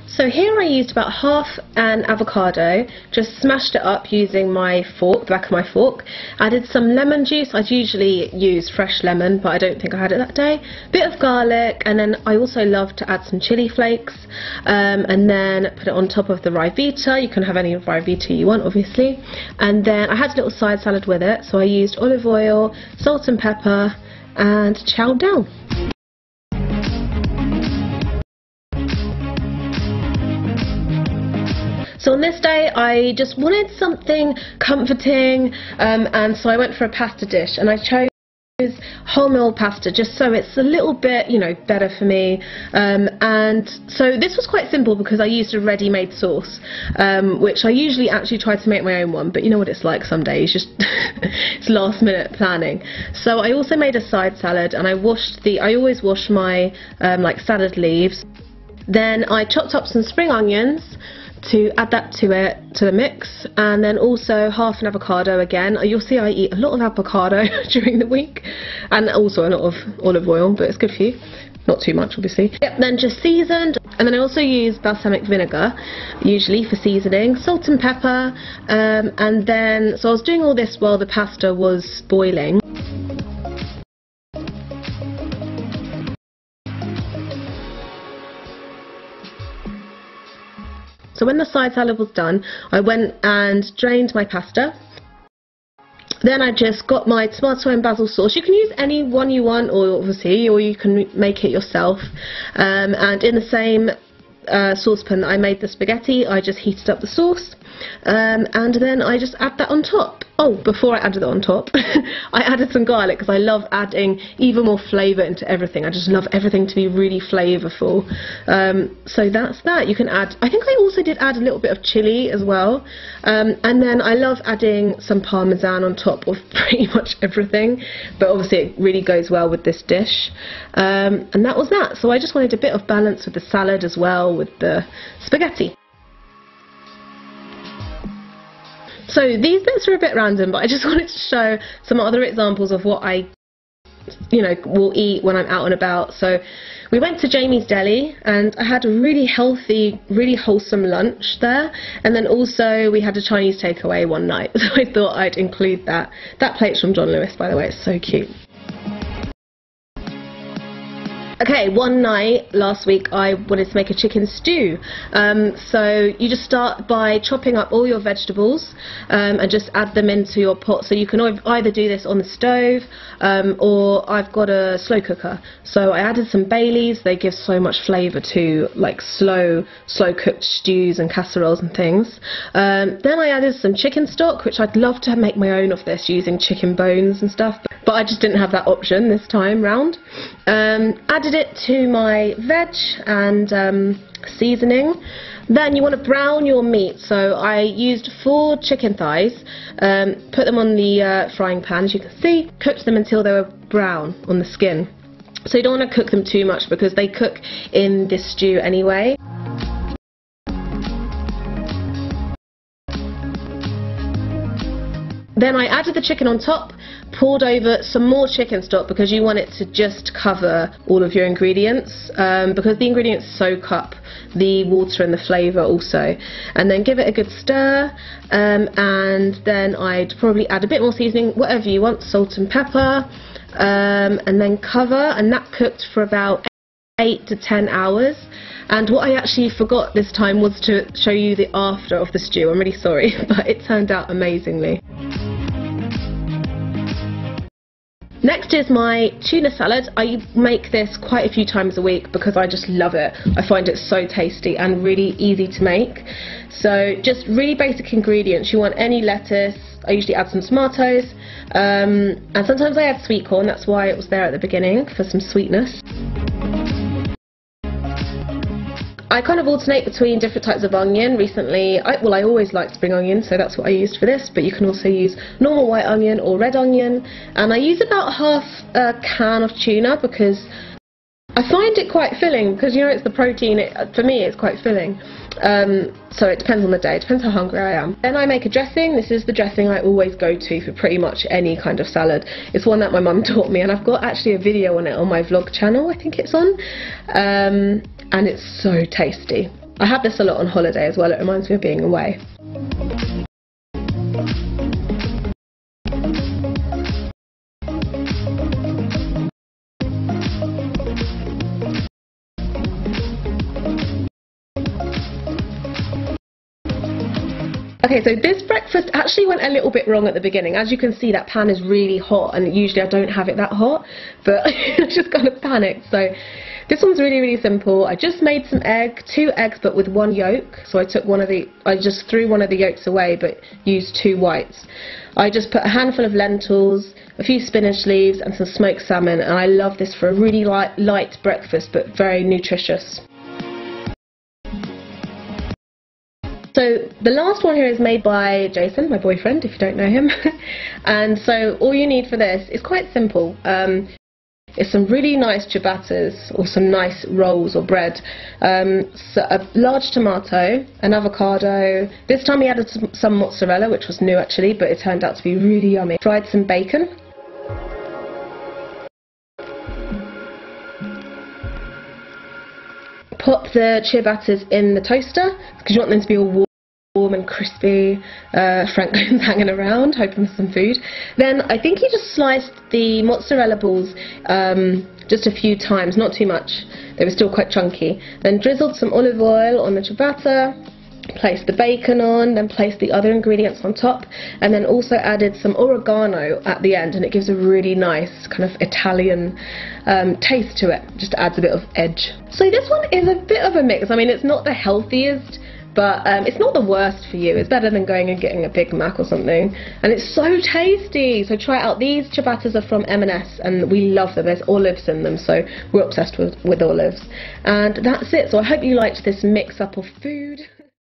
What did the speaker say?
So here I used about half an avocado, just smashed it up using my fork, the back of my fork. Added some lemon juice. I'd usually use fresh lemon, but I don't think I had it that day. Bit of garlic, and then I also love to add some chili flakes, and then put it on top of the Ryvita. You can have any Ryvita you want, obviously. And then I had a little side salad with it, so I used olive oil, salt and pepper, and chowed down. So on this day I just wanted something comforting, and so I went for a pasta dish, and I chose wholemeal pasta just so it's a little bit, you know, better for me. And so this was quite simple because I used a ready-made sauce, which I usually actually try to make my own one, but you know what it's like some days, just it's last minute planning. So I also made a side salad, and I always wash my like salad leaves. Then I chopped up some spring onions to add that to the mix, and then also half an avocado again. You'll see I eat a lot of avocado during the week, and also a lot of olive oil, but it's good for you. Not too much, obviously. Yep, then just seasoned, and then I also use balsamic vinegar, usually for seasoning, salt and pepper, and then, so I was doing all this while the pasta was boiling. So when the side salad was done, I went and drained my pasta. Then I just got my tomato and basil sauce. You can use any one you want, or obviously, or you can make it yourself. And in the same saucepan that I made the spaghetti, I just heated up the sauce, and then I just add that on top. Oh, before I added it on top, I added some garlic because I love adding even more flavour into everything. I just love everything to be really flavourful. So that's that. You can add, I think I also did add a little bit of chilli as well. And then I love adding some parmesan on top of pretty much everything. But obviously it really goes well with this dish. And that was that. So I just wanted a bit of balance with the salad as well, with the spaghetti. So these bits are a bit random, but I just wanted to show some other examples of what I, you know, will eat when I'm out and about. So we went to Jamie's Deli, and I had a really healthy, really wholesome lunch there. And then also we had a Chinese takeaway one night, so I thought I'd include that. That plate's from John Lewis, by the way. It's so cute. Okay, one night last week I wanted to make a chicken stew. So you just start by chopping up all your vegetables, and just add them into your pot. So you can either do this on the stove, or I've got a slow cooker. So I added some bay leaves. They give so much flavour to like slow cooked stews and casseroles and things. Then I added some chicken stock, which I'd love to make my own of this using chicken bones and stuff, but I just didn't have that option this time round. Added it to my veg and seasoning. Then you want to brown your meat, so I used 4 chicken thighs, put them on the frying pan, as you can see, cooked them until they were brown on the skin. So you don't want to cook them too much because they cook in this stew anyway. Then I added the chicken on top, poured over some more chicken stock because you want it to just cover all of your ingredients, because the ingredients soak up the water and the flavour also. And then give it a good stir, and then I'd probably add a bit more seasoning, whatever you want, salt and pepper, and then cover, and that cooked for about 8 to 10 hours. And what I actually forgot this time was to show you the after of the stew. I'm really sorry, but it turned out amazingly. Next is my tuna salad. I make this quite a few times a week because I just love it. I find it so tasty and really easy to make. So just really basic ingredients. You want any lettuce. I usually add some tomatoes, and sometimes I add sweet corn. That's why it was there at the beginning, for some sweetness. I kind of alternate between different types of onion. Recently, I always like spring onion, so that's what I used for this, but you can also use normal white onion or red onion. And I use about half a can of tuna because I find it quite filling, because you know it's the protein, for me it's quite filling. So it depends on the day, it depends how hungry I am. Then I make a dressing. This is the dressing I always go to for pretty much any kind of salad. It's one that my mum taught me, and I've got actually a video on it on my vlog channel, I think it's on. And it's so tasty. I have this a lot on holiday as well, it reminds me of being away. Okay, so this breakfast actually went a little bit wrong at the beginning. As you can see, that pan is really hot, and usually I don't have it that hot, but I just kind of panicked. So this one's really, really simple. I just made some two eggs, but with one yolk. So I just threw one of the yolks away, but used 2 whites. I just put a handful of lentils, a few spinach leaves, and some smoked salmon, and I love this for a really light breakfast, but very nutritious. So the last one here is made by Jason, my boyfriend, if you don't know him. And so all you need for this is quite simple. It's some really nice ciabattas, or some nice rolls or bread. So a large tomato, an avocado. This time he added some mozzarella, which was new actually, but it turned out to be really yummy. Fried some bacon. Pop the ciabattas in the toaster, because you want them to be all warm and crispy. Franklin's hanging around, hoping for some food. Then I think he just sliced the mozzarella balls just a few times, not too much. They were still quite chunky. Then drizzled some olive oil on the ciabatta, placed the bacon on, then placed the other ingredients on top, and then also added some oregano at the end, and it gives a really nice kind of Italian taste to it. Just adds a bit of edge. So this one is a bit of a mix. I mean, it's not the healthiest, but it's not the worst for you. It's better than going and getting a Big Mac or something. And it's so tasty. So try it out. These ciabattas are from M&S, and we love them. There's olives in them, so we're obsessed with olives. And that's it. So I hope you liked this mix-up of food.